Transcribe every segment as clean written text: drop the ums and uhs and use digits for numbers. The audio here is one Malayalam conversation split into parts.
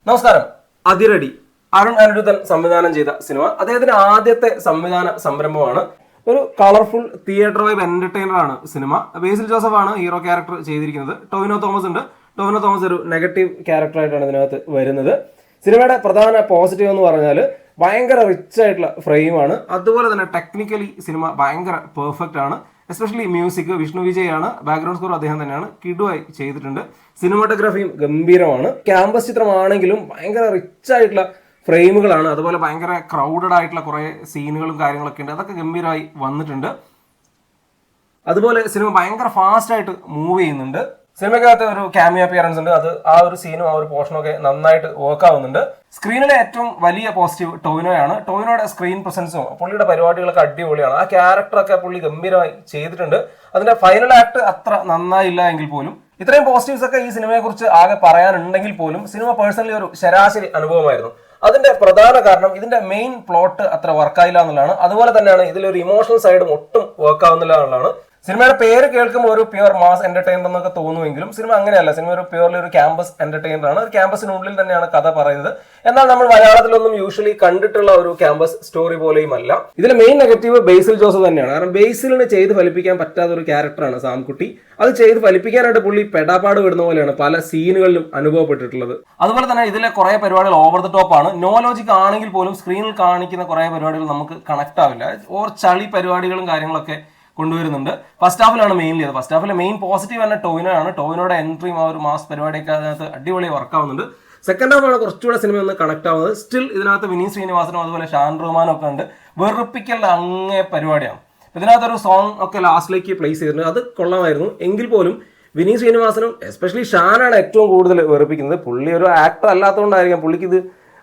നമസ്കാരം. അതിരടി അരുൺ അനിരുദ്ധൻ സംവിധാനം ചെയ്ത സിനിമ അദ്ദേഹത്തിന്റെ ആദ്യത്തെ സംവിധാന സംരംഭമാണ്. ഒരു കളർഫുൾ തിയേറ്റർ വൈബ് എന്റർടൈനർ ആണ് സിനിമ. ബേസിൽ ജോസഫ് ആണ് ഹീറോ ക്യാരക്ടർ ചെയ്തിരിക്കുന്നത്. ടൊവിനോ തോമസ് ഉണ്ട്. ടൊവിനോ തോമസ് ഒരു നെഗറ്റീവ് ക്യാരക്ടറായിട്ടാണ് ഇതിനകത്ത് വരുന്നത്. സിനിമയുടെ പ്രധാന പോസിറ്റീവ് എന്ന് പറഞ്ഞാൽ ഭയങ്കര റിച്ച് ആയിട്ടുള്ള ഫ്രെയിമാണ്. അതുപോലെ തന്നെ ടെക്നിക്കലി സിനിമ ഭയങ്കര പെർഫെക്റ്റ് ആണ്. എസ്പെഷ്യലി മ്യൂസിക് വിഷ്ണു വിജയ് ആണ്. ബാക്ക്ഗ്രൗണ്ട് സ്കോർ അദ്ദേഹം തന്നെയാണ്. കിടുവായി ചെയ്തിട്ടുണ്ട്. സിനിമാറ്റോഗ്രാഫിയും ഗംഭീരമാണ്. ക്യാമ്പസ് ചിത്രമാണെങ്കിലും ഭയങ്കര റിച്ച് ആയിട്ടുള്ള ഫ്രെയിമുകളാണ്. അതുപോലെ ഭയങ്കര ക്രൗഡഡ് ആയിട്ടുള്ള കുറേ സീനുകളും കാര്യങ്ങളൊക്കെ ഉണ്ട്. അതൊക്കെ ഗംഭീരമായി വന്നിട്ടുണ്ട്. അതുപോലെ സിനിമ ഭയങ്കര ഫാസ്റ്റ് ആയിട്ട് മൂവ് ചെയ്യുന്നുണ്ട്. സിനിമയ്ക്കകത്ത് ഒരു ക്യാമിയോ അപ്പിയറൻസ് ഉണ്ട്. അത് ആ ഒരു സീനും ആ ഒരു പോർഷനും ഒക്കെ നന്നായിട്ട് വർക്ക് ആവുന്നുണ്ട്. സ്ക്രീനിലെ ഏറ്റവും വലിയ പോസിറ്റീവ് ടൊവിനോയാണ്. ടൊവിനോയുടെ സ്ക്രീൻ പ്രസൻസും പുള്ളിയുടെ പരിപാടികളൊക്കെ അടിപൊളിയാണ്. ആ ക്യാരക്ടറൊക്കെ പുള്ളി ഗംഭീരമായി ചെയ്തിട്ടുണ്ട്. അതിന്റെ ഫൈനൽ ആക്ട് അത്ര നന്നായില്ല എങ്കിൽ പോലും ഇത്രയും പോസിറ്റീവ്സ് ഒക്കെ ഈ സിനിമയെ കുറിച്ച് ആകെ പറയാനുണ്ടെങ്കിൽ പോലും സിനിമ പേഴ്സണലി ഒരു ശരാശരി അനുഭവമായിരുന്നു. അതിന്റെ പ്രധാന കാരണം ഇതിന്റെ മെയിൻ പ്ലോട്ട് അത്ര വർക്കായില്ല എന്നുള്ളതാണ്. അതുപോലെ തന്നെയാണ് ഇതിലൊരു ഇമോഷണൽ സൈഡും ഒട്ടും വർക്ക് ആവുന്നില്ല എന്നുള്ളതാണ്. സിനിമയുടെ പേര് കേൾക്കുമ്പോൾ ഒരു പ്യുവർ മാസ് എന്റർടൈനർ എന്നൊക്കെ തോന്നുമെങ്കിലും സിനിമ അങ്ങനെയല്ല. സിനിമ ഒരു പ്യുവർലി ഒരു ക്യാമ്പസ് എന്റർടൈനർ ആണ്. ഒരു ക്യാമ്പസിനുള്ളിൽ തന്നെയാണ് കഥ പറയുന്നത്. എന്നാൽ നമ്മൾ മലയാളത്തിലൊന്നും യൂഷ്വലി കണ്ടിട്ടുള്ള ഒരു ക്യാമ്പസ് സ്റ്റോറി പോലെയും അല്ല. ഇതിലെ മെയിൻ നെഗറ്റീവ് ബേസിൽ ജോസഫ് തന്നെയാണ്. കാരണം ബേസിലിന് ചെയ്ത് ഫലിപ്പിക്കാൻ പറ്റാത്ത ഒരു ക്യാരക്ടറാണ് സാംകുട്ടി. അത് ചെയ്ത് ഫലിപ്പിക്കാനായിട്ട് പുള്ളി പെടാപ്പാട് വിടുന്ന പോലെയാണ് പല സീനുകളിലും അനുഭവപ്പെട്ടിട്ടുള്ളത്. അതുപോലെ തന്നെ ഇതിലെ കുറെ പരിപാടികൾ ഓവർ ദ ടോപ്പ് ആണ്. നോ ലോജിക് ആണെങ്കിൽ പോലും സ്ക്രീനിൽ കാണിക്കുന്ന കുറെ പരിപാടികൾ നമുക്ക് കണക്ട് ആവില്ല. ഓർ ചളി പരിപാടികളും കാര്യങ്ങളൊക്കെ കൊണ്ടുവരുന്നുണ്ട്. ഫസ്റ്റ് ഹാഫിലാണ് മെയിൻലി അത്. ഫസ്റ്റ് ഹാഫിലെ മെയിൻ പോസിറ്റീവ് തന്നെ ടൊവിനോ ആണ്. ടൊവിനോയുടെ എൻട്രിയും ആ ഒരു മാസ് പരിപാടിയൊക്കെ അതിനകത്ത് അടിപൊളി വർക്ക് ആവുന്നുണ്ട്. സെക്കൻഡ് ഹാഫാണ് കുറച്ചുകൂടെ സിനിമ ഒന്ന് കണക്ട് ആവുന്നത്. സ്റ്റിൽ ഇതിനകത്ത് വിനീത് ശ്രീനിവാസനും അതുപോലെ ഷാൻ റഹ്മാനും ഒക്കെ ഉണ്ട്. വെറുപ്പിക്കൽ അങ്ങേ പരിപാടിയാണ്. ഇതിനകത്തൊരു സോങ് ഒക്കെ ലാസ്റ്റിലേക്ക് പ്ലേസ് ചെയ്തിട്ടുണ്ട്. അത് കൊള്ളാമായിരുന്നു. എങ്കിൽ പോലും വിനീത് ശ്രീനിവാസനും എസ്പെഷ്യലി ഷാനാണ് ഏറ്റവും കൂടുതൽ വെറുപ്പിക്കുന്നത്. പുള്ളി ഒരു ആക്ടർ അല്ലാത്തതുകൊണ്ടായിരിക്കാം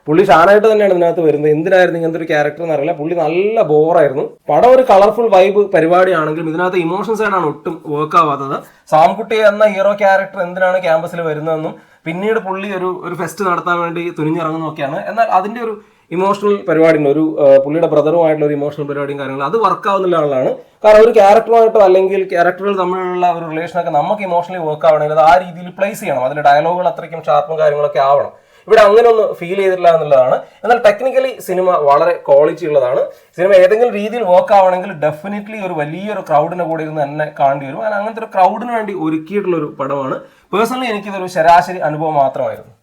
പുള്ളി ഷാനായിട്ട് തന്നെയാണ് ഇതിനകത്ത് വരുന്നത്. എന്തിനായിരുന്നു ഇങ്ങനത്തെ ഒരു ക്യാരക്ടർ എന്നറിയില്ല. പുള്ളി നല്ല ബോറായിരുന്നു. പടം ഒരു കളർഫുൾ വൈബ് പരിപാടിയാണെങ്കിലും ഇതിനകത്ത് ഇമോഷൻ സൈഡാണ് ഒട്ടും വർക്ക് ആവാത്തത്. സാംകുട്ടി എന്ന ഹീറോ ക്യാരക്ടർ എന്തിനാണ് ക്യാമ്പസിൽ വരുന്നതെന്നും പിന്നീട് പുള്ളി ഒരു ഫെസ്റ്റ് നടത്താൻ വേണ്ടി തുനിഞ്ഞിറങ്ങുന്നൊക്കെയാണ്. എന്നാൽ അതിന്റെ ഒരു ഇമോഷണൽ പരിപാടി ഉണ്ട്. ഒരു പുള്ളിയുടെ ബ്രദറുമായിട്ടുള്ള ഒരു ഇമോഷണൽ പരിപാടിയും കാര്യങ്ങളും അത് വർക്ക് ആവുന്നില്ല എന്നുള്ളതാണ്. കാരണം ഒരു ക്യാരക്ടറുമായിട്ടോ അല്ലെങ്കിൽ ക്യാരക്ടറുകൾ തമ്മിലുള്ള ഒരു റിലേഷനൊക്കെ നമുക്ക് ഇമോഷണലി വർക്ക് ആവണമെങ്കിൽ അത് ആ രീതിയിൽ പ്ലേസ് ചെയ്യണം. അതിൽ ഡയലോഗുകൾ അത്രയ്ക്കും ഷാർപ്പും കാര്യങ്ങളൊക്കെ ആവണം. ഇവിടെ അങ്ങനെ ഒന്നും ഫീൽ ചെയ്തിട്ടില്ല എന്നുള്ളതാണ്. എന്നാൽ ടെക്നിക്കലി സിനിമ വളരെ ക്വാളിറ്റി ഉള്ളതാണ്. സിനിമ ഏതെങ്കിലും രീതിയിൽ വർക്ക് ആവണമെങ്കിൽ ഡെഫിനറ്റ്ലി ഒരു വലിയൊരു ക്രൗഡിന്റെ കൂടെ ഇരുന്ന് തന്നെ കാണേണ്ടി വരും. അങ്ങനത്തെ ഒരു ക്രൗഡിന് വേണ്ടി ഒരുക്കിയിട്ടുള്ള ഒരു പടമാണ്. പേഴ്സണലി എനിക്കിതൊരു ശരാശരി അനുഭവം മാത്രമായിരുന്നു.